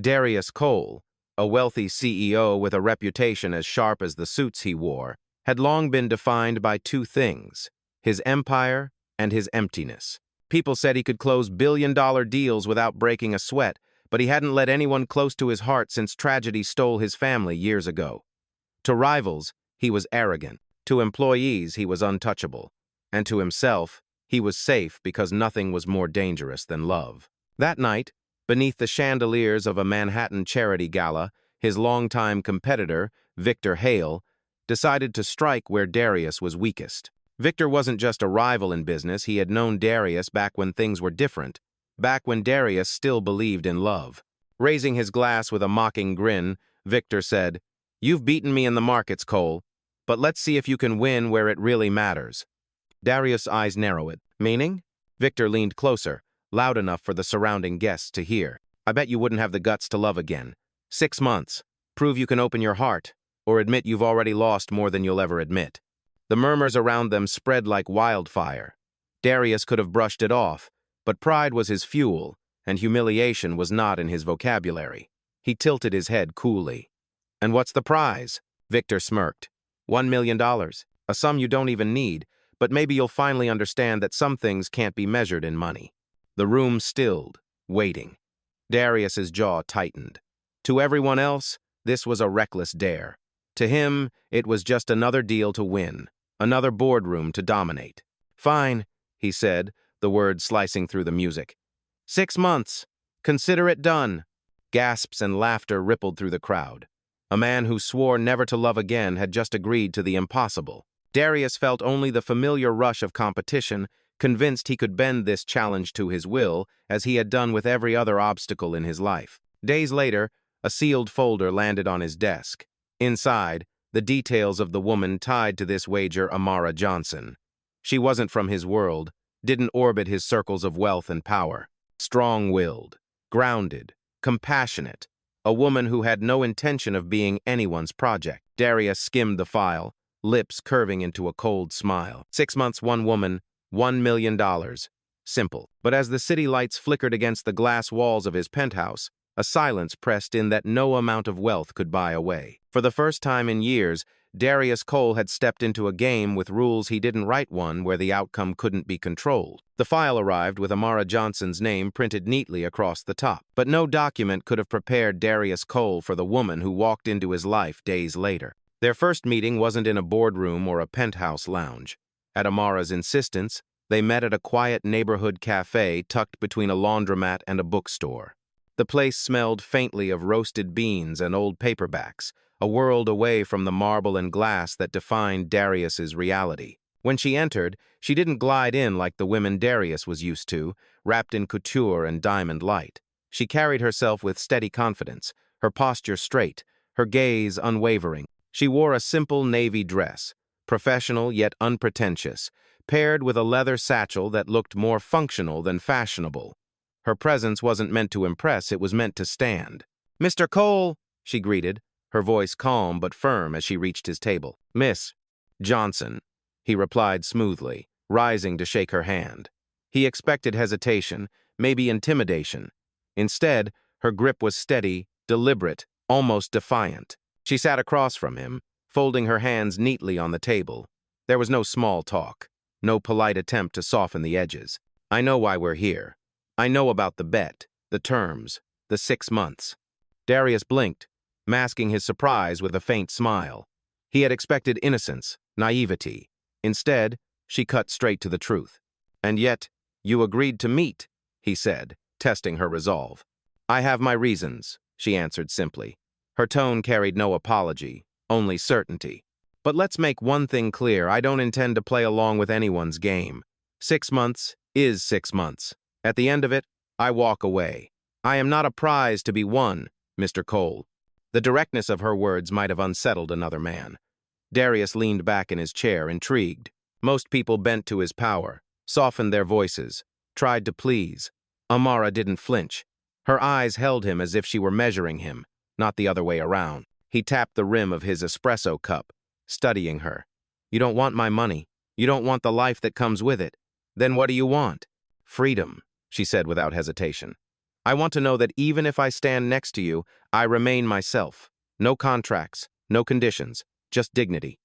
Darius Cole, a wealthy CEO with a reputation as sharp as the suits he wore, had long been defined by two things: his empire and his emptiness. People said he could close billion-dollar deals without breaking a sweat, but he hadn't let anyone close to his heart since tragedy stole his family years ago. To rivals, he was arrogant. To employees, he was untouchable. And to himself, he was safe because nothing was more dangerous than love. That night, beneath the chandeliers of a Manhattan charity gala, his longtime competitor, Victor Hale, decided to strike where Darius was weakest. Victor wasn't just a rival in business, he had known Darius back when things were different, back when Darius still believed in love. Raising his glass with a mocking grin, Victor said, "You've beaten me in the markets, Cole, but let's see if you can win where it really matters." Darius' eyes narrowed. "Meaning?" Victor leaned closer, loud enough for the surrounding guests to hear. "I bet you wouldn't have the guts to love again. 6 months. Prove you can open your heart, or admit you've already lost more than you'll ever admit." The murmurs around them spread like wildfire. Darius could have brushed it off, but pride was his fuel, and humiliation was not in his vocabulary. He tilted his head coolly. "And what's the prize?" Victor smirked. $1 million, a sum you don't even need, but maybe you'll finally understand that some things can't be measured in money. The room stilled, waiting. Darius's jaw tightened. To everyone else, this was a reckless dare. To him, it was just another deal to win, another boardroom to dominate. "Fine," he said, the words slicing through the music. 6 months. Consider it done." Gasps and laughter rippled through the crowd. A man who swore never to love again had just agreed to the impossible. Darius felt only the familiar rush of competition, convinced he could bend this challenge to his will, as he had done with every other obstacle in his life. Days later, a sealed folder landed on his desk. Inside, the details of the woman tied to this wager, Amara Johnson. She wasn't from his world, didn't orbit his circles of wealth and power. Strong-willed, grounded, compassionate, a woman who had no intention of being anyone's project. Darius skimmed the file, lips curving into a cold smile. 6 months, one woman, $1 million. Simple. But as the city lights flickered against the glass walls of his penthouse, a silence pressed in that no amount of wealth could buy away. For the first time in years, Darius Cole had stepped into a game with rules he didn't write, one where the outcome couldn't be controlled. The file arrived with Amara Johnson's name printed neatly across the top. But no document could have prepared Darius Cole for the woman who walked into his life days later. Their first meeting wasn't in a boardroom or a penthouse lounge. At Amara's insistence, they met at a quiet neighborhood cafe tucked between a laundromat and a bookstore. The place smelled faintly of roasted beans and old paperbacks, a world away from the marble and glass that defined Darius's reality. When she entered, she didn't glide in like the women Darius was used to, wrapped in couture and diamond light. She carried herself with steady confidence, her posture straight, her gaze unwavering. She wore a simple navy dress, professional yet unpretentious, paired with a leather satchel that looked more functional than fashionable. Her presence wasn't meant to impress, it was meant to stand. "Mr. Cole," she greeted, her voice calm but firm as she reached his table. "Miss Johnson," he replied smoothly, rising to shake her hand. He expected hesitation, maybe intimidation. Instead, her grip was steady, deliberate, almost defiant. She sat across from him, folding her hands neatly on the table. There was no small talk, no polite attempt to soften the edges. "I know why we're here. I know about the bet, the terms, the 6 months." Darius blinked, masking his surprise with a faint smile. He had expected innocence, naivety. Instead, she cut straight to the truth. "And yet, you agreed to meet," he said, testing her resolve. "I have my reasons," she answered simply. Her tone carried no apology, only certainty. "But let's make one thing clear, I don't intend to play along with anyone's game. 6 months is 6 months. At the end of it, I walk away. I am not a prize to be won, Mr. Cole." The directness of her words might have unsettled another man. Darius leaned back in his chair, intrigued. Most people bent to his power, softened their voices, tried to please. Amara didn't flinch. Her eyes held him as if she were measuring him, not the other way around. He tapped the rim of his espresso cup, studying her. "You don't want my money. You don't want the life that comes with it. Then what do you want?" "Freedom," she said without hesitation. I want to know that even if I stand next to you, I remain myself. No contracts, no conditions, just dignity.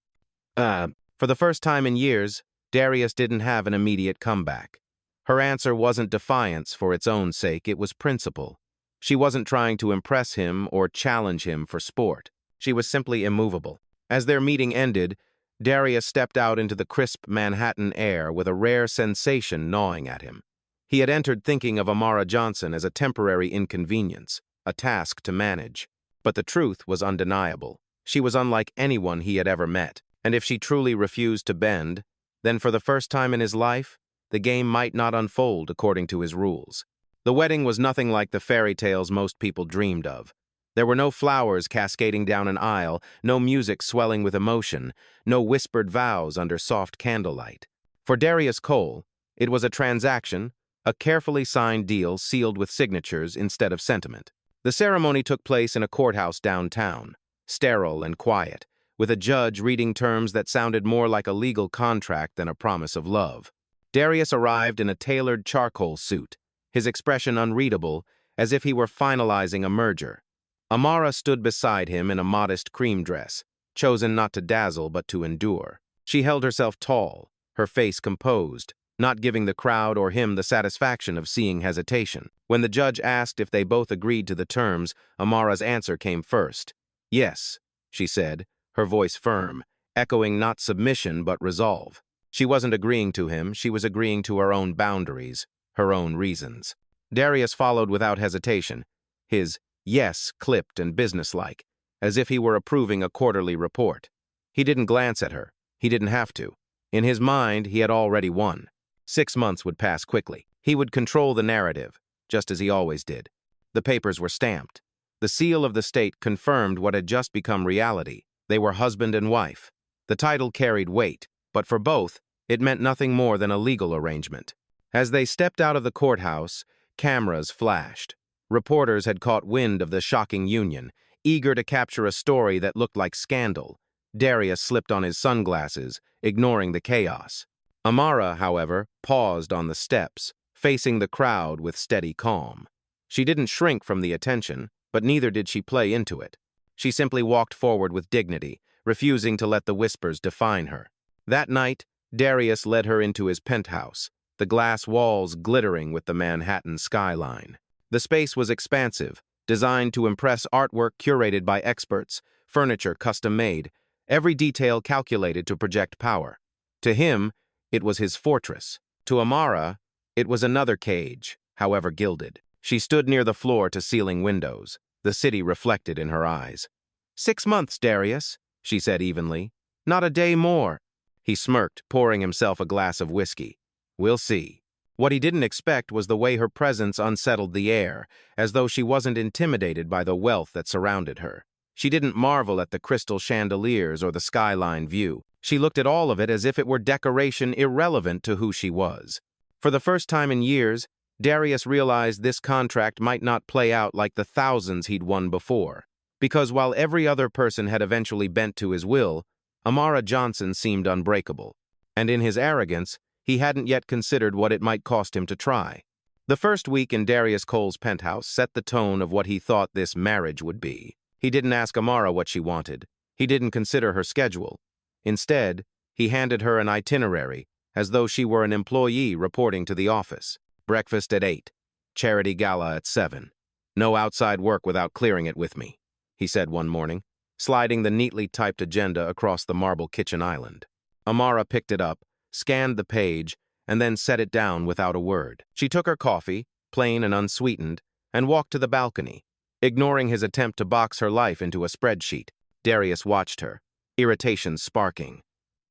For the first time in years, Darius didn't have an immediate comeback. Her answer wasn't defiance for its own sake, it was principle. She wasn't trying to impress him or challenge him for sport. She was simply immovable. As their meeting ended, Darius stepped out into the crisp Manhattan air with a rare sensation gnawing at him. He had entered thinking of Amara Johnson as a temporary inconvenience, a task to manage. But the truth was undeniable. She was unlike anyone he had ever met, and if she truly refused to bend, then for the first time in his life, the game might not unfold according to his rules. The wedding was nothing like the fairy tales most people dreamed of. There were no flowers cascading down an aisle, no music swelling with emotion, no whispered vows under soft candlelight. For Darius Cole, it was a transaction, a carefully signed deal sealed with signatures instead of sentiment. The ceremony took place in a courthouse downtown, sterile and quiet, with a judge reading terms that sounded more like a legal contract than a promise of love. Darius arrived in a tailored charcoal suit, his expression unreadable, as if he were finalizing a merger. Amara stood beside him in a modest cream dress, chosen not to dazzle but to endure. She held herself tall, her face composed, not giving the crowd or him the satisfaction of seeing hesitation. When the judge asked if they both agreed to the terms, Amara's answer came first. "Yes," she said, her voice firm, echoing not submission but resolve. She wasn't agreeing to him, she was agreeing to her own boundaries, her own reasons. Darius followed without hesitation, his yes clipped and businesslike, as if he were approving a quarterly report. He didn't glance at her. He didn't have to. In his mind, he had already won. 6 months would pass quickly. He would control the narrative, just as he always did. The papers were stamped. The seal of the state confirmed what had just become reality. They were husband and wife. The title carried weight, but for both, it meant nothing more than a legal arrangement. As they stepped out of the courthouse, cameras flashed. Reporters had caught wind of the shocking union, eager to capture a story that looked like scandal. Darius slipped on his sunglasses, ignoring the chaos. Amara, however, paused on the steps, facing the crowd with steady calm. She didn't shrink from the attention, but neither did she play into it. She simply walked forward with dignity, refusing to let the whispers define her. That night, Darius led her into his penthouse, the glass walls glittering with the Manhattan skyline. The space was expansive, designed to impress artwork curated by experts, furniture custom-made, every detail calculated to project power. To him, it was his fortress. To Amara, it was another cage, however gilded. She stood near the floor-to-ceiling windows, the city reflected in her eyes. 6 months, Darius, she said evenly. Not a day more. He smirked, pouring himself a glass of whiskey. We'll see. What he didn't expect was the way her presence unsettled the air, as though she wasn't intimidated by the wealth that surrounded her. She didn't marvel at the crystal chandeliers or the skyline view. She looked at all of it as if it were decoration irrelevant to who she was. For the first time in years, Darius realized this contract might not play out like the thousands he'd won before. Because while every other person had eventually bent to his will, Amara Johnson seemed unbreakable. And in his arrogance, he hadn't yet considered what it might cost him to try. The first week in Darius Cole's penthouse set the tone of what he thought this marriage would be. He didn't ask Amara what she wanted. He didn't consider her schedule. Instead, he handed her an itinerary, as though she were an employee reporting to the office. Breakfast at 8. Charity gala at 7. No outside work without clearing it with me, he said one morning, sliding the neatly typed agenda across the marble kitchen island. Amara picked it up, scanned the page, and then set it down without a word. She took her coffee, plain and unsweetened, and walked to the balcony. Ignoring his attempt to box her life into a spreadsheet, Darius watched her, irritation sparking.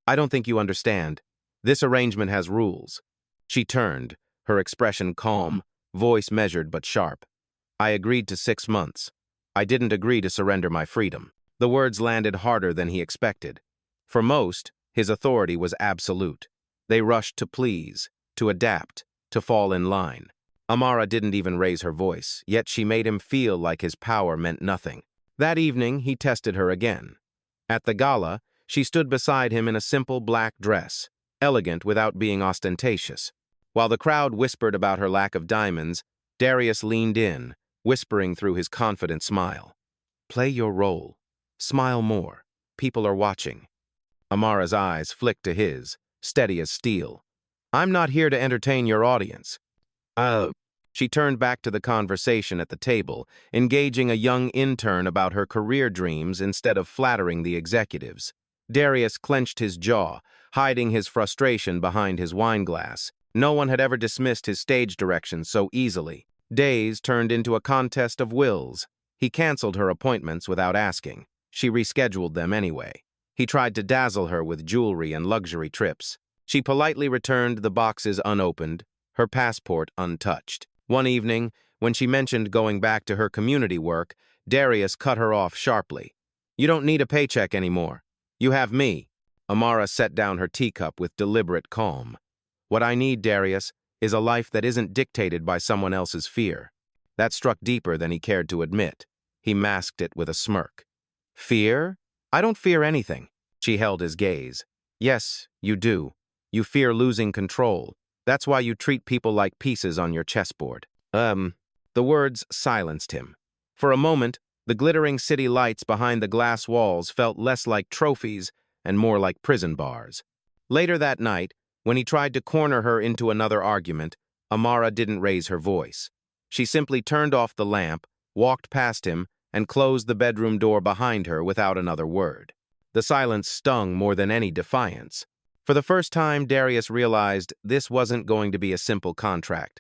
I don't think you understand. This arrangement has rules. She turned, her expression calm, voice measured but sharp. I agreed to 6 months. I didn't agree to surrender my freedom. The words landed harder than he expected. For most, his authority was absolute. They rushed to please, to adapt, to fall in line. Amara didn't even raise her voice, yet she made him feel like his power meant nothing. That evening, he tested her again. At the gala, she stood beside him in a simple black dress, elegant without being ostentatious. While the crowd whispered about her lack of diamonds, Darius leaned in, whispering through his confident smile. Play your role. Smile more. People are watching. Amara's eyes flicked to his, steady as steel. I'm not here to entertain your audience. She turned back to the conversation at the table, engaging a young intern about her career dreams instead of flattering the executives. Darius clenched his jaw, hiding his frustration behind his wineglass. No one had ever dismissed his stage direction so easily. Days turned into a contest of wills. He canceled her appointments without asking. She rescheduled them anyway. He tried to dazzle her with jewelry and luxury trips. She politely returned the boxes unopened, her passport untouched. One evening, when she mentioned going back to her community work, Darius cut her off sharply. You don't need a paycheck anymore. You have me. Amara set down her teacup with deliberate calm. What I need, Darius, is a life that isn't dictated by someone else's fear. That struck deeper than he cared to admit. He masked it with a smirk. Fear? I don't fear anything. She held his gaze. Yes, you do. You fear losing control. That's why you treat people like pieces on your chessboard. The words silenced him. For a moment, the glittering city lights behind the glass walls felt less like trophies and more like prison bars. Later that night, when he tried to corner her into another argument, Amara didn't raise her voice. She simply turned off the lamp, walked past him, and closed the bedroom door behind her without another word. The silence stung more than any defiance. For the first time, Darius realized this wasn't going to be a simple contract.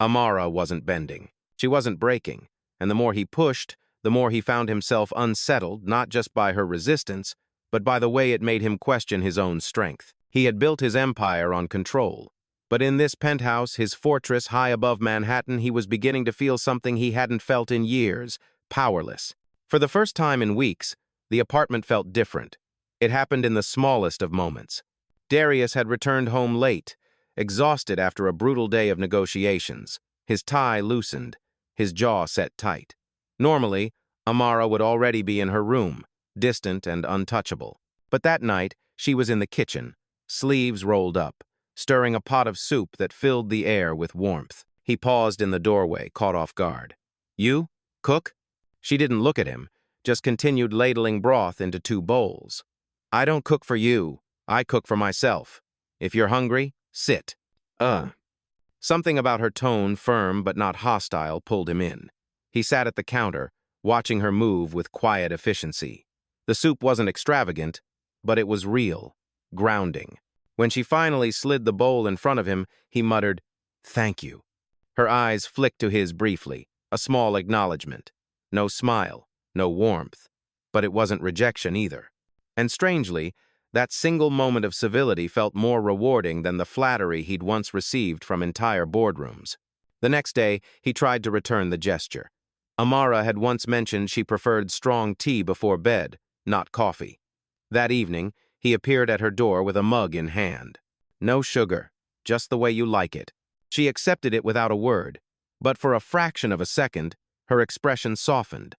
Amara wasn't bending. She wasn't breaking. And the more he pushed, the more he found himself unsettled, not just by her resistance, but by the way it made him question his own strength. He had built his empire on control. But in this penthouse, his fortress high above Manhattan, he was beginning to feel something he hadn't felt in years, powerless. For the first time in weeks, the apartment felt different. It happened in the smallest of moments. Darius had returned home late, exhausted after a brutal day of negotiations. His tie loosened, his jaw set tight. Normally, Amara would already be in her room, distant and untouchable. But that night, she was in the kitchen, sleeves rolled up, stirring a pot of soup that filled the air with warmth. He paused in the doorway, caught off guard. You? Cook? She didn't look at him, just continued ladling broth into 2 bowls. I don't cook for you. I cook for myself. If you're hungry, sit. Something about her tone, firm but not hostile, pulled him in. He sat at the counter, watching her move with quiet efficiency. The soup wasn't extravagant, but it was real, grounding. When she finally slid the bowl in front of him, he muttered, "Thank you." Her eyes flicked to his briefly, a small acknowledgement. No smile, no warmth. But it wasn't rejection either. And strangely, that single moment of civility felt more rewarding than the flattery he'd once received from entire boardrooms. The next day, he tried to return the gesture. Amara had once mentioned she preferred strong tea before bed, not coffee. That evening, he appeared at her door with a mug in hand. No sugar, just the way you like it. She accepted it without a word, but for a fraction of a second, her expression softened.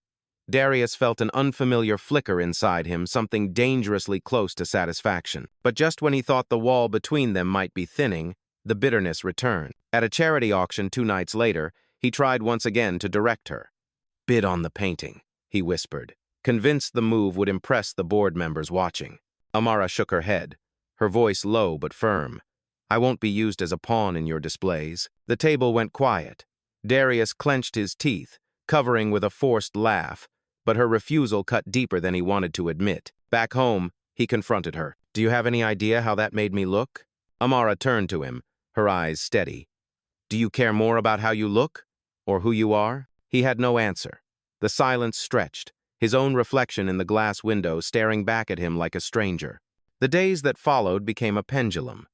Darius felt an unfamiliar flicker inside him, something dangerously close to satisfaction. But just when he thought the wall between them might be thinning, the bitterness returned. At a charity auction 2 nights later, he tried once again to direct her. Bid on the painting, he whispered, convinced the move would impress the board members watching. Amara shook her head, her voice low but firm. I won't be used as a pawn in your displays. The table went quiet. Darius clenched his teeth, covering with a forced laugh, but her refusal cut deeper than he wanted to admit. Back home, he confronted her. Do you have any idea how that made me look? Amara turned to him, her eyes steady. Do you care more about how you look, or who you are? He had no answer. The silence stretched, his own reflection in the glass window staring back at him like a stranger. The days that followed became a pendulum.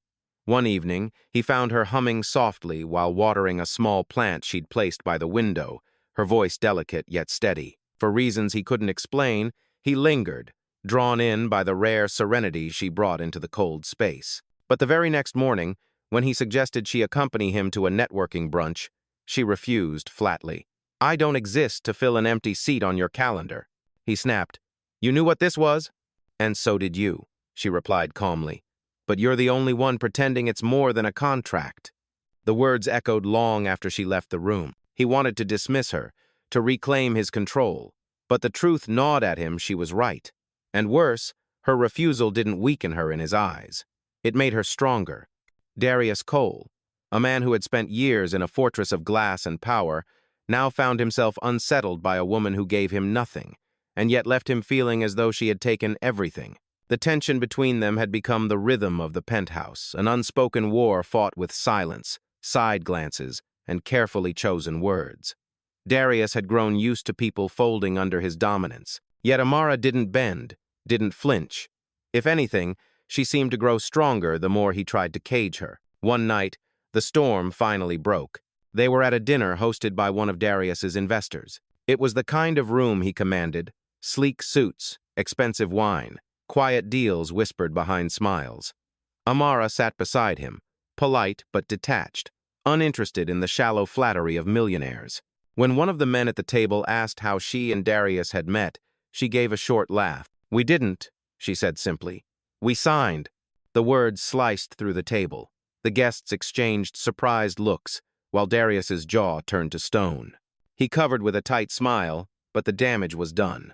One evening, he found her humming softly while watering a small plant she'd placed by the window, her voice delicate yet steady. For reasons he couldn't explain, he lingered, drawn in by the rare serenity she brought into the cold space. But the very next morning, when he suggested she accompany him to a networking brunch, she refused flatly. I don't exist to fill an empty seat on your calendar. He snapped. You knew what this was? And so did you, she replied calmly. But you're the only one pretending it's more than a contract. The words echoed long after she left the room. He wanted to dismiss her, to reclaim his control. But the truth gnawed at him she was right. And worse, her refusal didn't weaken her in his eyes. It made her stronger. Darius Cole, a man who had spent years in a fortress of glass and power, now found himself unsettled by a woman who gave him nothing, and yet left him feeling as though she had taken everything. The tension between them had become the rhythm of the penthouse, an unspoken war fought with silence, side glances, and carefully chosen words. Darius had grown used to people folding under his dominance, yet Amara didn't bend, didn't flinch. If anything, she seemed to grow stronger the more he tried to cage her. One night, the storm finally broke. They were at a dinner hosted by one of Darius's investors. It was the kind of room he commanded: sleek suits, expensive wine, quiet deals whispered behind smiles. Amara sat beside him, polite but detached, uninterested in the shallow flattery of millionaires. When one of the men at the table asked how she and Darius had met, she gave a short laugh. "We didn't," she said simply. "We signed." The words sliced through the table. The guests exchanged surprised looks, while Darius's jaw turned to stone. He covered with a tight smile, but the damage was done.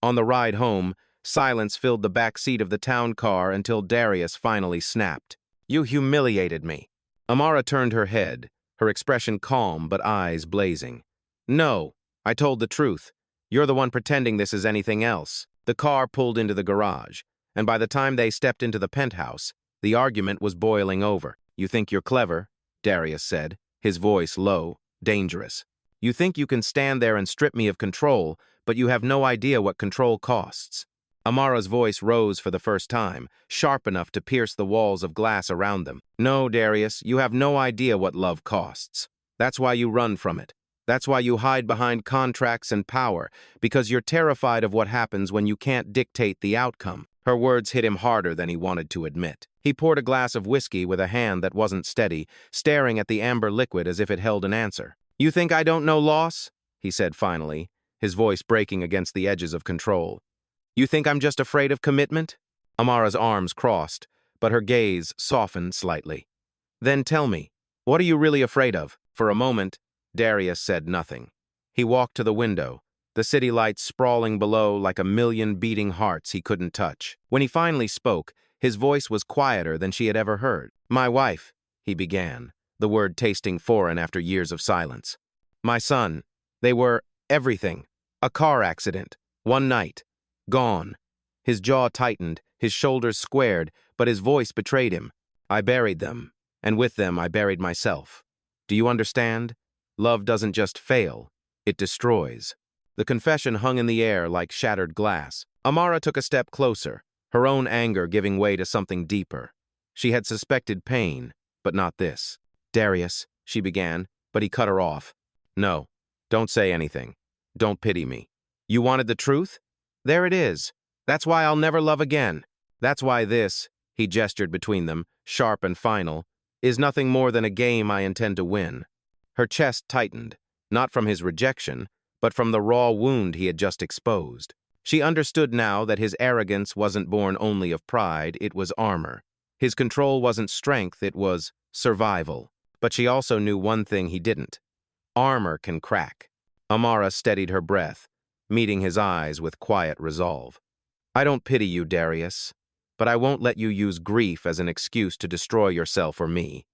On the ride home, silence filled the back seat of the town car until Darius finally snapped. "You humiliated me." Amara turned her head, her expression calm but eyes blazing. "No, I told the truth. You're the one pretending this is anything else." The car pulled into the garage, and by the time they stepped into the penthouse, the argument was boiling over. "You think you're clever," Darius said, his voice low, dangerous. "You think you can stand there and strip me of control, but you have no idea what control costs." Amara's voice rose for the first time, sharp enough to pierce the walls of glass around them. "No, Darius, you have no idea what love costs. That's why you run from it. That's why you hide behind contracts and power, because you're terrified of what happens when you can't dictate the outcome." Her words hit him harder than he wanted to admit. He poured a glass of whiskey with a hand that wasn't steady, staring at the amber liquid as if it held an answer. "You think I don't know loss?" he said finally, his voice breaking against the edges of control. "You think I'm just afraid of commitment?" Amara's arms crossed, but her gaze softened slightly. "Then tell me, what are you really afraid of?" For a moment, Darius said nothing. He walked to the window, the city lights sprawling below like a million beating hearts he couldn't touch. When he finally spoke, his voice was quieter than she had ever heard. "My wife," he began, the word tasting foreign after years of silence. "My son, they were everything. A car accident. One night. Gone." His jaw tightened, his shoulders squared, but his voice betrayed him. "I buried them, and with them I buried myself. Do you understand? Love doesn't just fail, it destroys." The confession hung in the air like shattered glass. Amara took a step closer, her own anger giving way to something deeper. She had suspected pain, but not this. "Darius," she began, but he cut her off. "No, don't say anything. Don't pity me. You wanted the truth? There it is. That's why I'll never love again. That's why this," he gestured between them, sharp and final, "is nothing more than a game I intend to win." Her chest tightened, not from his rejection, but from the raw wound he had just exposed. She understood now that his arrogance wasn't born only of pride, it was armor. His control wasn't strength, it was survival. But she also knew one thing he didn't. Armor can crack. Amara steadied her breath, meeting his eyes with quiet resolve. "I don't pity you, Darius, but I won't let you use grief as an excuse to destroy yourself or me.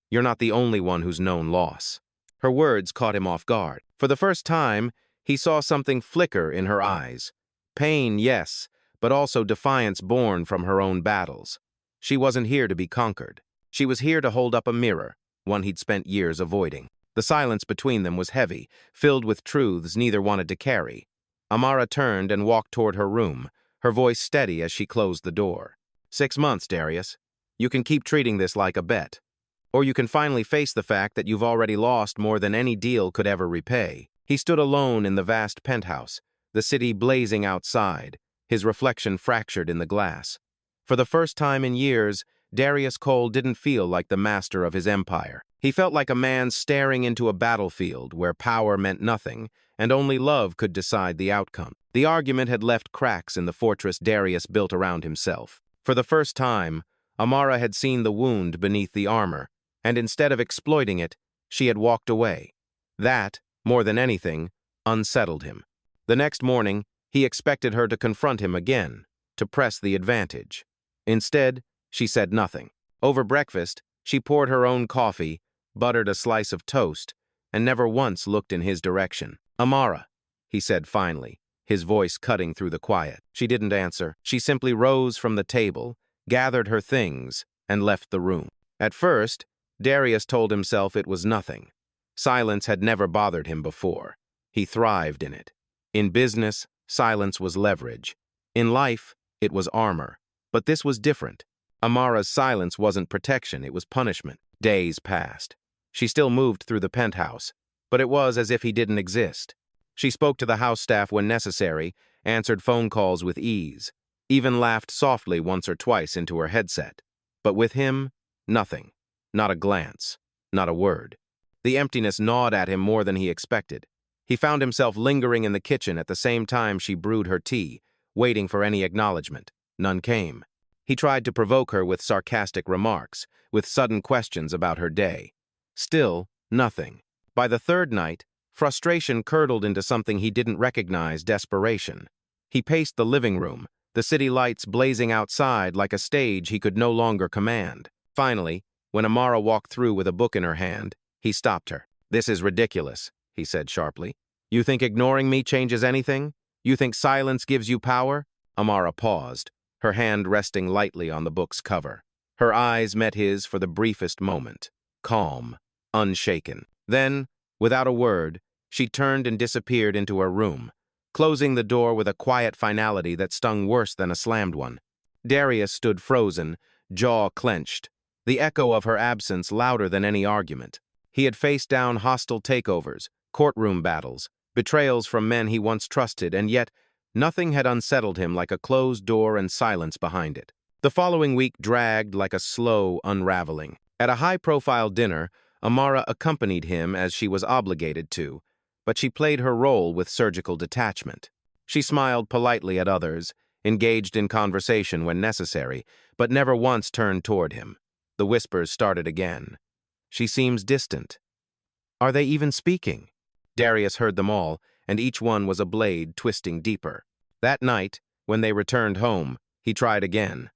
You're not the only one who's known loss." Her words caught him off guard. For the first time, he saw something flicker in her eyes. Pain, yes, but also defiance born from her own battles. She wasn't here to be conquered. She was here to hold up a mirror, one he'd spent years avoiding. The silence between them was heavy, filled with truths neither wanted to carry. Amara turned and walked toward her room, her voice steady as she closed the door. 6 months, Darius. You can keep treating this like a bet. Or you can finally face the fact that you've already lost more than any deal could ever repay." He stood alone in the vast penthouse, the city blazing outside, his reflection fractured in the glass. For the first time in years, Darius Cole didn't feel like the master of his empire. He felt like a man staring into a battlefield where power meant nothing, and only love could decide the outcome. The argument had left cracks in the fortress Darius built around himself. For the first time, Amara had seen the wound beneath the armor, and instead of exploiting it, she had walked away. That, more than anything, unsettled him. The next morning, he expected her to confront him again, to press the advantage. Instead, she said nothing. Over breakfast, she poured her own coffee, buttered a slice of toast, and never once looked in his direction. "Amara," he said finally, his voice cutting through the quiet. She didn't answer. She simply rose from the table, gathered her things, and left the room. At first, Darius told himself it was nothing. Silence had never bothered him before. He thrived in it. In business, silence was leverage. In life, it was armor. But this was different. Amara's silence wasn't protection, it was punishment. Days passed. She still moved through the penthouse, but it was as if he didn't exist. She spoke to the house staff when necessary, answered phone calls with ease, even laughed softly once or twice into her headset. But with him, nothing. Not a glance. Not a word. The emptiness gnawed at him more than he expected. He found himself lingering in the kitchen at the same time she brewed her tea, waiting for any acknowledgement. None came. He tried to provoke her with sarcastic remarks, with sudden questions about her day. Still, nothing. By the third night, frustration curdled into something he didn't recognize: desperation. He paced the living room, the city lights blazing outside like a stage he could no longer command. Finally, when Amara walked through with a book in her hand, he stopped her. "This is ridiculous," he said sharply. "You think ignoring me changes anything? You think silence gives you power?" Amara paused, her hand resting lightly on the book's cover. Her eyes met his for the briefest moment, calm, unshaken. Then, without a word, she turned and disappeared into her room, closing the door with a quiet finality that stung worse than a slammed one. Darius stood frozen, jaw clenched, the echo of her absence louder than any argument. He had faced down hostile takeovers, courtroom battles, betrayals from men he once trusted, and yet nothing had unsettled him like a closed door and silence behind it. The following week dragged like a slow unraveling. At a high-profile dinner, Amara accompanied him as she was obligated to, but she played her role with surgical detachment. She smiled politely at others, engaged in conversation when necessary, but never once turned toward him. The whispers started again. "She seems distant. Are they even speaking?" Darius heard them all, and each one was a blade twisting deeper. That night, when they returned home, he tried again.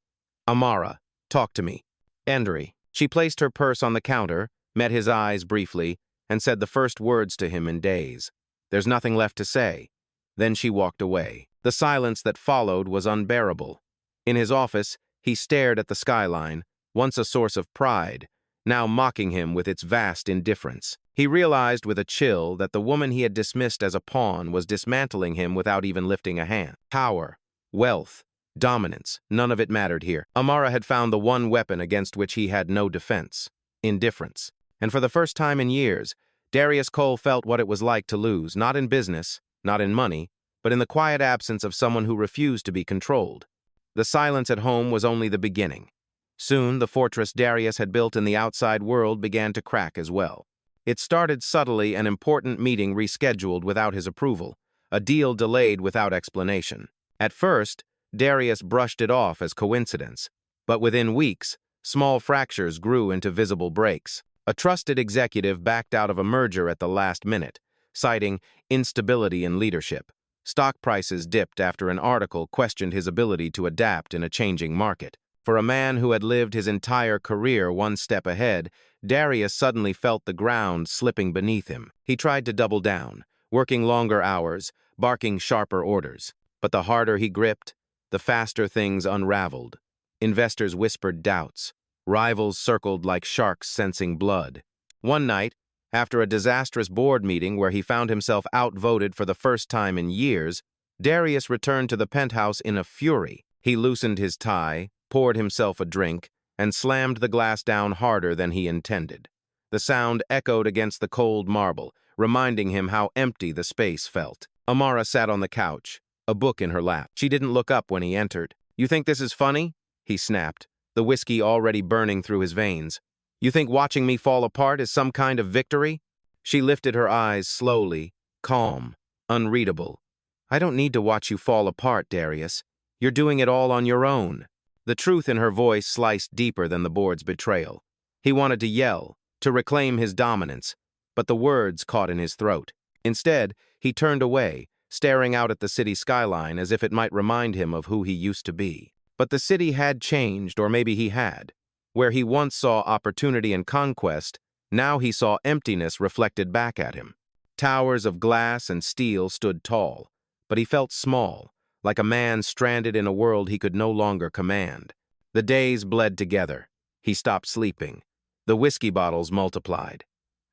"Amara, talk to me." "Andri." She placed her purse on the counter, met his eyes briefly, and said the first words to him in days. "There's nothing left to say." Then she walked away. The silence that followed was unbearable. In his office, he stared at the skyline, once a source of pride, now mocking him with its vast indifference. He realized with a chill that the woman he had dismissed as a pawn was dismantling him without even lifting a hand. Power, wealth, dominance, none of it mattered here. Amara had found the one weapon against which he had no defense: indifference. And for the first time in years, Darius Cole felt what it was like to lose, not in business, not in money, but in the quiet absence of someone who refused to be controlled. The silence at home was only the beginning. Soon, the fortress Darius had built in the outside world began to crack as well. It started subtly: an important meeting rescheduled without his approval, a deal delayed without explanation. At first, Darius brushed it off as coincidence, but within weeks, small fractures grew into visible breaks. A trusted executive backed out of a merger at the last minute, citing instability in leadership. Stock prices dipped after an article questioned his ability to adapt in a changing market. For a man who had lived his entire career one step ahead, Darius suddenly felt the ground slipping beneath him. He tried to double down, working longer hours, barking sharper orders. But the harder he gripped, the faster things unraveled. Investors whispered doubts. Rivals circled like sharks sensing blood. One night, after a disastrous board meeting where he found himself outvoted for the first time in years, Darius returned to the penthouse in a fury. He loosened his tie, poured himself a drink, and slammed the glass down harder than he intended. The sound echoed against the cold marble, reminding him how empty the space felt. Amara sat on the couch, a book in her lap. She didn't look up when he entered. "You think this is funny?" he snapped, the whiskey already burning through his veins. "You think watching me fall apart is some kind of victory?" She lifted her eyes slowly, calm, unreadable. "I don't need to watch you fall apart, Darius. You're doing it all on your own." The truth in her voice sliced deeper than the board's betrayal. He wanted to yell, to reclaim his dominance, but the words caught in his throat. Instead, he turned away, staring out at the city skyline as if it might remind him of who he used to be. But the city had changed, or maybe he had. Where he once saw opportunity and conquest, now he saw emptiness reflected back at him. Towers of glass and steel stood tall, but he felt small, like a man stranded in a world he could no longer command. The days bled together. He stopped sleeping. The whiskey bottles multiplied.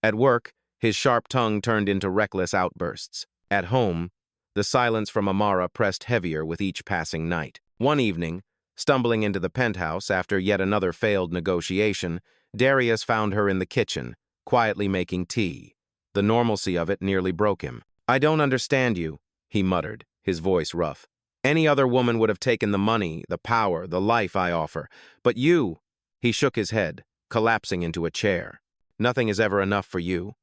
At work, his sharp tongue turned into reckless outbursts. At home, the silence from Amara pressed heavier with each passing night. One evening, stumbling into the penthouse after yet another failed negotiation, Darius found her in the kitchen, quietly making tea. The normalcy of it nearly broke him. "I don't understand you," he muttered, his voice rough. "Any other woman would have taken the money, the power, the life I offer. But you—" He shook his head, collapsing into a chair. "Nothing is ever enough for you."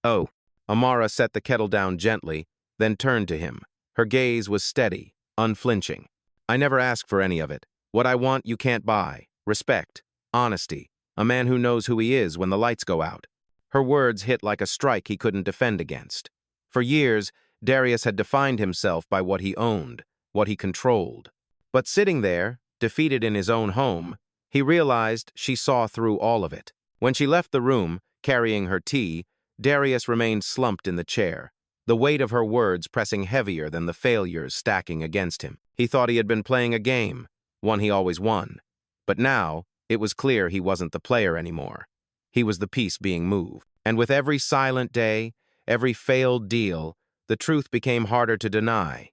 "Oh." Amara set the kettle down gently, then turned to him. Her gaze was steady, unflinching. "I never ask for any of it. What I want you can't buy. Respect, honesty, a man who knows who he is when the lights go out." Her words hit like a strike he couldn't defend against. For years, Darius had defined himself by what he owned, what he controlled. But sitting there, defeated in his own home, he realized she saw through all of it. When she left the room, carrying her tea, Darius remained slumped in the chair, the weight of her words pressing heavier than the failures stacking against him. He thought he had been playing a game, one he always won. But now, it was clear he wasn't the player anymore. He was the piece being moved. And with every silent day, every failed deal, the truth became harder to deny.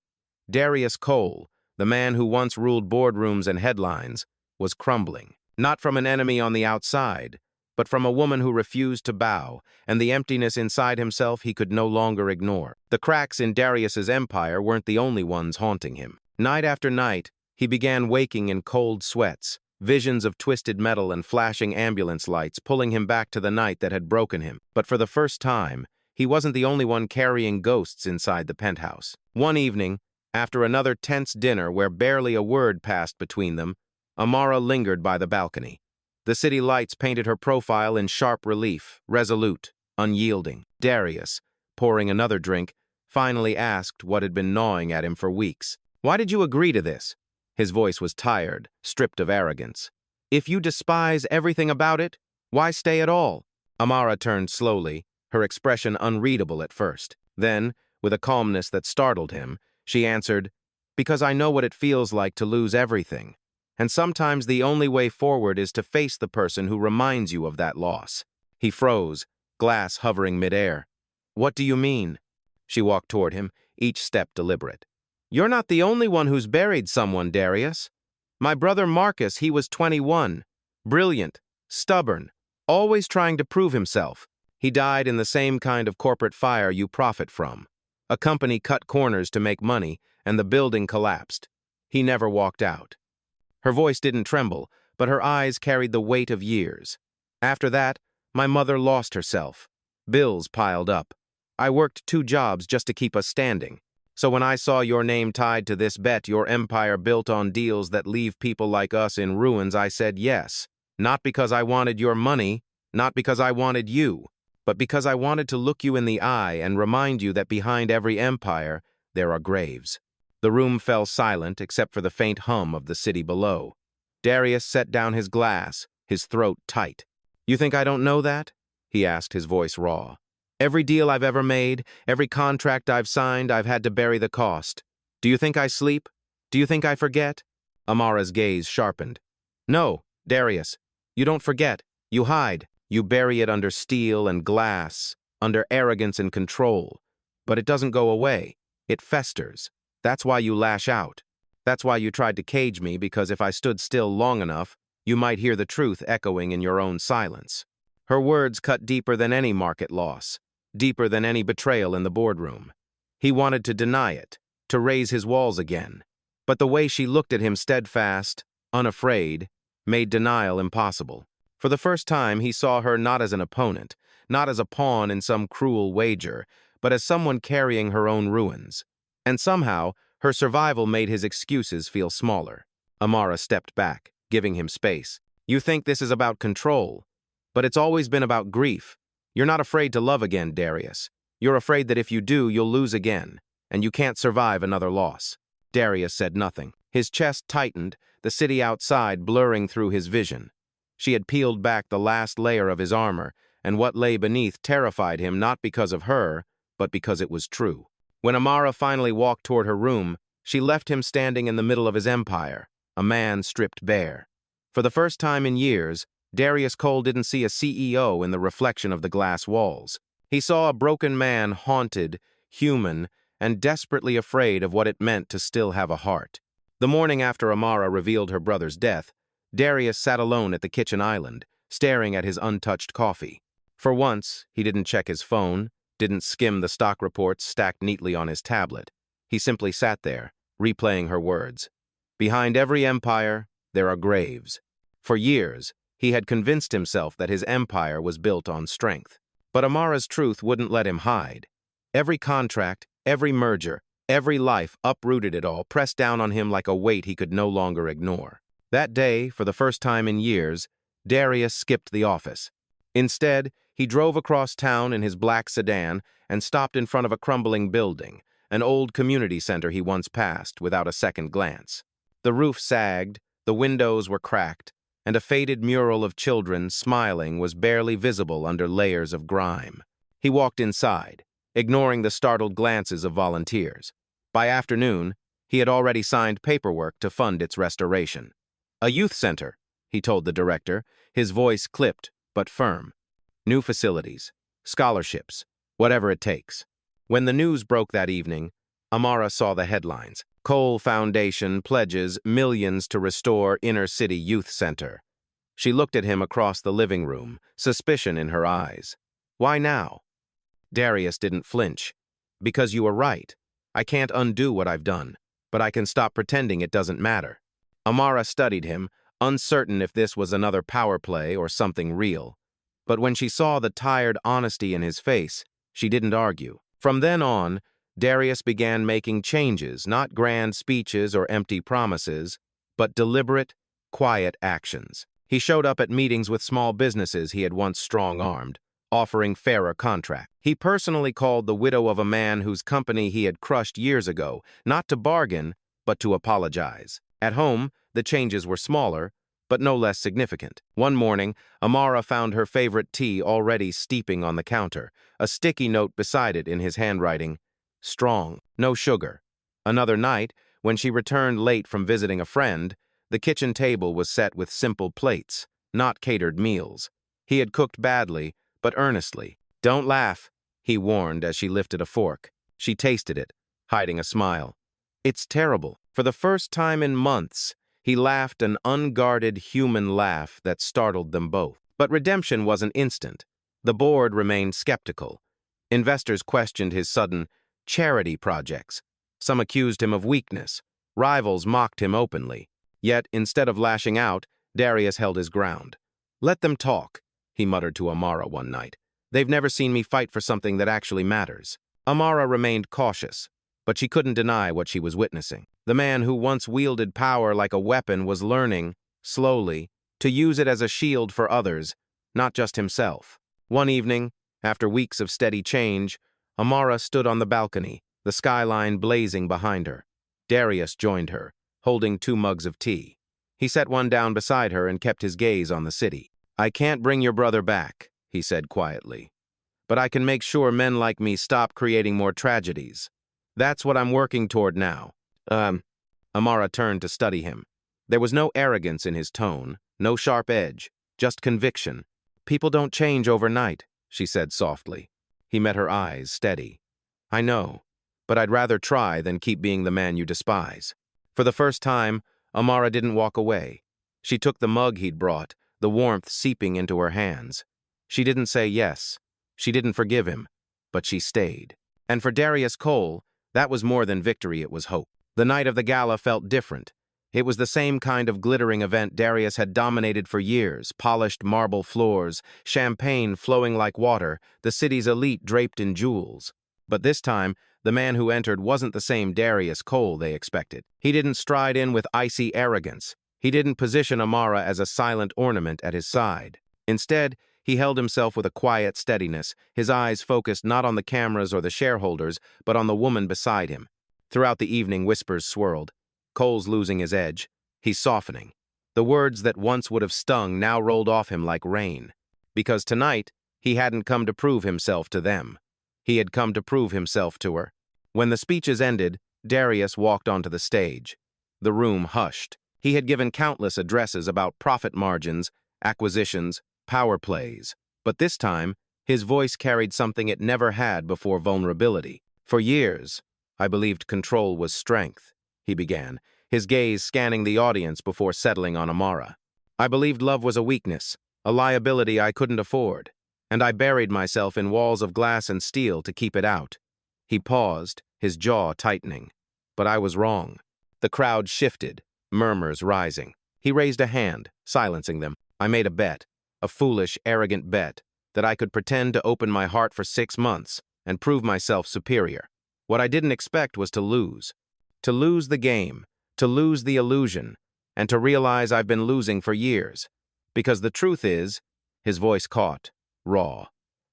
Darius Cole, the man who once ruled boardrooms and headlines, was crumbling. Not from an enemy on the outside, but from a woman who refused to bow, and the emptiness inside himself he could no longer ignore. The cracks in Darius's empire weren't the only ones haunting him. Night after night, he began waking in cold sweats, visions of twisted metal and flashing ambulance lights pulling him back to the night that had broken him. But for the first time, he wasn't the only one carrying ghosts inside the penthouse. One evening, after another tense dinner where barely a word passed between them, Amara lingered by the balcony. The city lights painted her profile in sharp relief, resolute, unyielding. Darius, pouring another drink, finally asked what had been gnawing at him for weeks. "Why did you agree to this?" His voice was tired, stripped of arrogance. "If you despise everything about it, why stay at all?" Amara turned slowly, her expression unreadable at first. Then, with a calmness that startled him, she answered, "Because I know what it feels like to lose everything. And sometimes the only way forward is to face the person who reminds you of that loss." He froze, glass hovering midair. "What do you mean?" She walked toward him, each step deliberate. "You're not the only one who's buried someone, Darius. My brother Marcus, he was 21. Brilliant, stubborn, always trying to prove himself. He died in the same kind of corporate fire you profit from. A company cut corners to make money, and the building collapsed. He never walked out." Her voice didn't tremble, but her eyes carried the weight of years. "After that, my mother lost herself. Bills piled up. I worked 2 jobs just to keep us standing. So when I saw your name tied to this bet, your empire built on deals that leave people like us in ruins, I said yes. Not because I wanted your money, not because I wanted you, but because I wanted to look you in the eye and remind you that behind every empire, there are graves." The room fell silent except for the faint hum of the city below. Darius set down his glass, his throat tight. "You think I don't know that?" he asked, his voice raw. "Every deal I've ever made, every contract I've signed, I've had to bury the cost. Do you think I sleep? Do you think I forget?" Amara's gaze sharpened. "No, Darius, you don't forget. You hide. You bury it under steel and glass, under arrogance and control. But it doesn't go away. It festers. That's why you lash out. That's why you tried to cage me, because if I stood still long enough, you might hear the truth echoing in your own silence." Her words cut deeper than any market loss, deeper than any betrayal in the boardroom. He wanted to deny it, to raise his walls again. But the way she looked at him steadfast, unafraid, made denial impossible. For the first time, he saw her not as an opponent, not as a pawn in some cruel wager, but as someone carrying her own ruins. And somehow, her survival made his excuses feel smaller. Amara stepped back, giving him space. "You think this is about control, but it's always been about grief. You're not afraid to love again, Darius. You're afraid that if you do, you'll lose again, and you can't survive another loss." Darius said nothing. His chest tightened, the city outside blurring through his vision. She had peeled back the last layer of his armor, and what lay beneath terrified him not because of her, but because it was true. When Amara finally walked toward her room, she left him standing in the middle of his empire, a man stripped bare. For the first time in years, Darius Cole didn't see a CEO in the reflection of the glass walls. He saw a broken man, haunted, human, and desperately afraid of what it meant to still have a heart. The morning after Amara revealed her brother's death, Darius sat alone at the kitchen island, staring at his untouched coffee. For once, he didn't check his phone, didn't skim the stock reports stacked neatly on his tablet. He simply sat there, replaying her words. Behind every empire, there are graves. For years, he had convinced himself that his empire was built on strength. But Amara's truth wouldn't let him hide. Every contract, every merger, every life uprooted it all, pressed down on him like a weight he could no longer ignore. That day, for the first time in years, Darius skipped the office. Instead, he drove across town in his black sedan and stopped in front of a crumbling building, an old community center he once passed without a second glance. The roof sagged, the windows were cracked, and a faded mural of children smiling was barely visible under layers of grime. He walked inside, ignoring the startled glances of volunteers. By afternoon, he had already signed paperwork to fund its restoration. "A youth center," he told the director, his voice clipped but firm. "New facilities, scholarships, whatever it takes." When the news broke that evening, Amara saw the headlines. Cole Foundation pledges millions to restore inner-city youth center. She looked at him across the living room, suspicion in her eyes. "Why now?" Darius didn't flinch. "Because you were right. I can't undo what I've done, but I can stop pretending it doesn't matter." Amara studied him, uncertain if this was another power play or something real. But when she saw the tired honesty in his face, she didn't argue. From then on, Darius began making changes, not grand speeches or empty promises, but deliberate, quiet actions. He showed up at meetings with small businesses he had once strong-armed, offering fairer contracts. He personally called the widow of a man whose company he had crushed years ago, not to bargain, but to apologize. At home, the changes were smaller, but no less significant. One morning, Amara found her favorite tea already steeping on the counter, a sticky note beside it in his handwriting. Strong, no sugar. Another night, when she returned late from visiting a friend, the kitchen table was set with simple plates, not catered meals. He had cooked badly, but earnestly. "Don't laugh," he warned as she lifted a fork. She tasted it, hiding a smile. "It's terrible." For the first time in months, he laughed an unguarded human laugh that startled them both. But redemption wasn't instant. The board remained skeptical. Investors questioned his sudden charity projects. Some accused him of weakness. Rivals mocked him openly. Yet, instead of lashing out, Darius held his ground. "Let them talk," he muttered to Amara one night. "They've never seen me fight for something that actually matters." Amara remained cautious, but she couldn't deny what she was witnessing. The man who once wielded power like a weapon was learning, slowly, to use it as a shield for others, not just himself. One evening, after weeks of steady change, Amara stood on the balcony, the skyline blazing behind her. Darius joined her, holding 2 mugs of tea. He set one down beside her and kept his gaze on the city. "I can't bring your brother back," he said quietly. "But I can make sure men like me stop creating more tragedies. That's what I'm working toward now." Amara turned to study him. There was no arrogance in his tone, no sharp edge, just conviction. "People don't change overnight," she said softly. He met her eyes, steady. "I know, but I'd rather try than keep being the man you despise." For the first time, Amara didn't walk away. She took the mug he'd brought, the warmth seeping into her hands. She didn't say yes. She didn't forgive him, but she stayed. And for Darius Cole, that was more than victory, it was hope. The night of the gala felt different. It was the same kind of glittering event Darius had dominated for years, polished marble floors, champagne flowing like water, the city's elite draped in jewels. But this time, the man who entered wasn't the same Darius Cole they expected. He didn't stride in with icy arrogance. He didn't position Amara as a silent ornament at his side. Instead, he He held himself with a quiet steadiness, his eyes focused not on the cameras or the shareholders, but on the woman beside him. Throughout the evening, whispers swirled. Cole's losing his edge. He's softening. The words that once would have stung now rolled off him like rain. Because tonight, he hadn't come to prove himself to them. He had come to prove himself to her. When the speeches ended, Darius walked onto the stage. The room hushed. He had given countless addresses about profit margins, acquisitions, power plays. But this time, his voice carried something it never had before: vulnerability. For years, I believed control was strength, he began, his gaze scanning the audience before settling on Amara. I believed love was a weakness, a liability I couldn't afford, and I buried myself in walls of glass and steel to keep it out. He paused, his jaw tightening. But I was wrong. The crowd shifted, murmurs rising. He raised a hand, silencing them. I made a bet, a foolish, arrogant bet, that I could pretend to open my heart for 6 months and prove myself superior. What I didn't expect was to lose. To lose the game, to lose the illusion, and to realize I've been losing for years. Because the truth is, his voice caught, raw.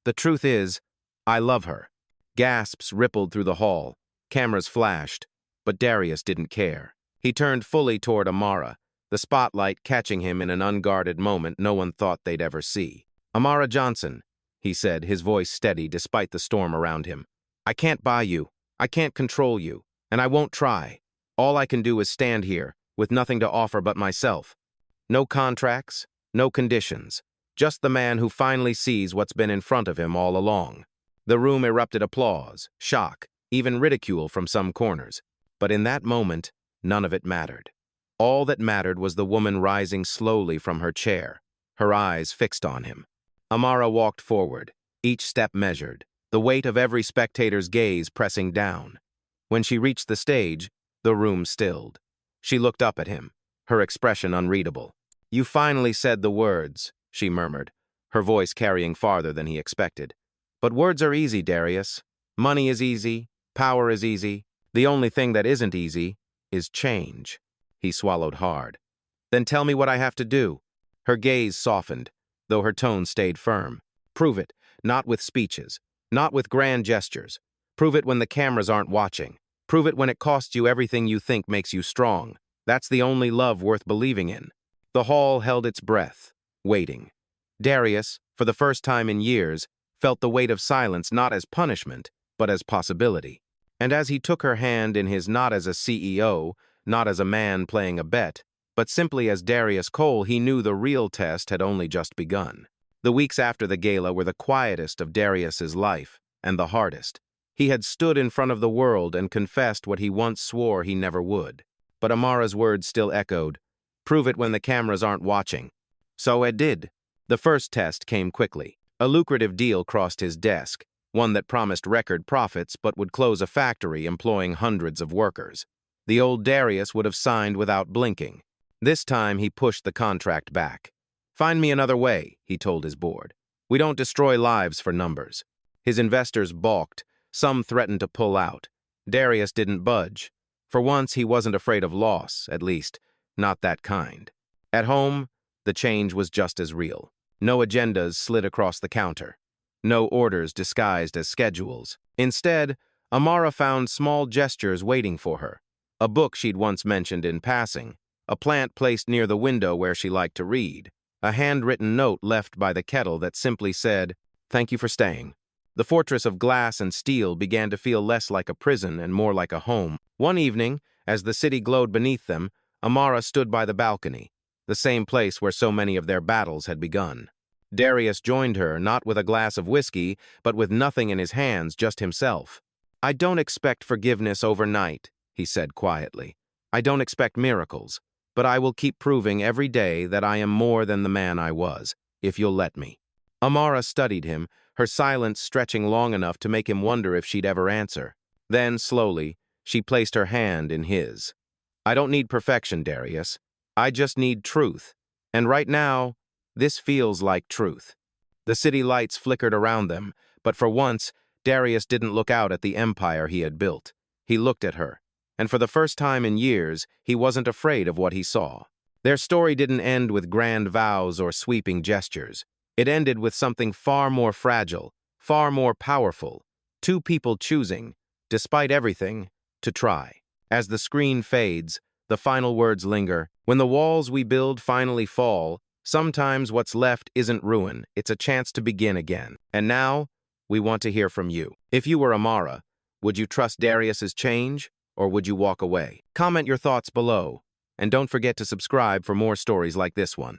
The truth is, I love her. Gasps rippled through the hall. Cameras flashed, but Darius didn't care. He turned fully toward Amara, the spotlight catching him in an unguarded moment no one thought they'd ever see. Amara Johnson, he said, his voice steady despite the storm around him. I can't buy you. I can't control you. And I won't try. All I can do is stand here, with nothing to offer but myself. No contracts, no conditions. Just the man who finally sees what's been in front of him all along. The room erupted applause, shock, even ridicule from some corners. But in that moment, none of it mattered. All that mattered was the woman rising slowly from her chair, her eyes fixed on him. Amara walked forward, each step measured, the weight of every spectator's gaze pressing down. When she reached the stage, the room stilled. She looked up at him, her expression unreadable. You finally said the words, she murmured, her voice carrying farther than he expected. But words are easy, Darius. Money is easy, power is easy. The only thing that isn't easy is change. He swallowed hard. Then tell me what I have to do. Her gaze softened, though her tone stayed firm. Prove it, not with speeches, not with grand gestures. Prove it when the cameras aren't watching. Prove it when it costs you everything you think makes you strong. That's the only love worth believing in. The hall held its breath, waiting. Darius, for the first time in years, felt the weight of silence not as punishment, but as possibility. And as he took her hand in his, not as a CEO, not as a man playing a bet, but simply as Darius Cole, he knew the real test had only just begun. The weeks after the gala were the quietest of Darius's life, and the hardest. He had stood in front of the world and confessed what he once swore he never would. But Amara's words still echoed, prove it when the cameras aren't watching. So it did. The first test came quickly. A lucrative deal crossed his desk, one that promised record profits but would close a factory employing hundreds of workers. The old Darius would have signed without blinking. This time he pushed the contract back. Find me another way, he told his board. We don't destroy lives for numbers. His investors balked. Some threatened to pull out. Darius didn't budge. For once, he wasn't afraid of loss, at least, not that kind. At home, the change was just as real. No agendas slid across the counter. No orders disguised as schedules. Instead, Amara found small gestures waiting for her. A book she'd once mentioned in passing, a plant placed near the window where she liked to read, a handwritten note left by the kettle that simply said, "Thank you for staying." The fortress of glass and steel began to feel less like a prison and more like a home. One evening, as the city glowed beneath them, Amara stood by the balcony, the same place where so many of their battles had begun. Darius joined her, not with a glass of whiskey, but with nothing in his hands, just himself. I don't expect forgiveness overnight, he said quietly. I don't expect miracles, but I will keep proving every day that I am more than the man I was, if you'll let me. Amara studied him, her silence stretching long enough to make him wonder if she'd ever answer. Then, slowly, she placed her hand in his. I don't need perfection, Darius. I just need truth. And right now, this feels like truth. The city lights flickered around them, but for once, Darius didn't look out at the empire he had built. He looked at her, and for the first time in years, he wasn't afraid of what he saw. Their story didn't end with grand vows or sweeping gestures. It ended with something far more fragile, far more powerful. Two people choosing, despite everything, to try. As the screen fades, the final words linger. When the walls we build finally fall, sometimes what's left isn't ruin, it's a chance to begin again. And now, we want to hear from you. If you were Amara, would you trust Darius's change, or would you walk away? Comment your thoughts below, and don't forget to subscribe for more stories like this one.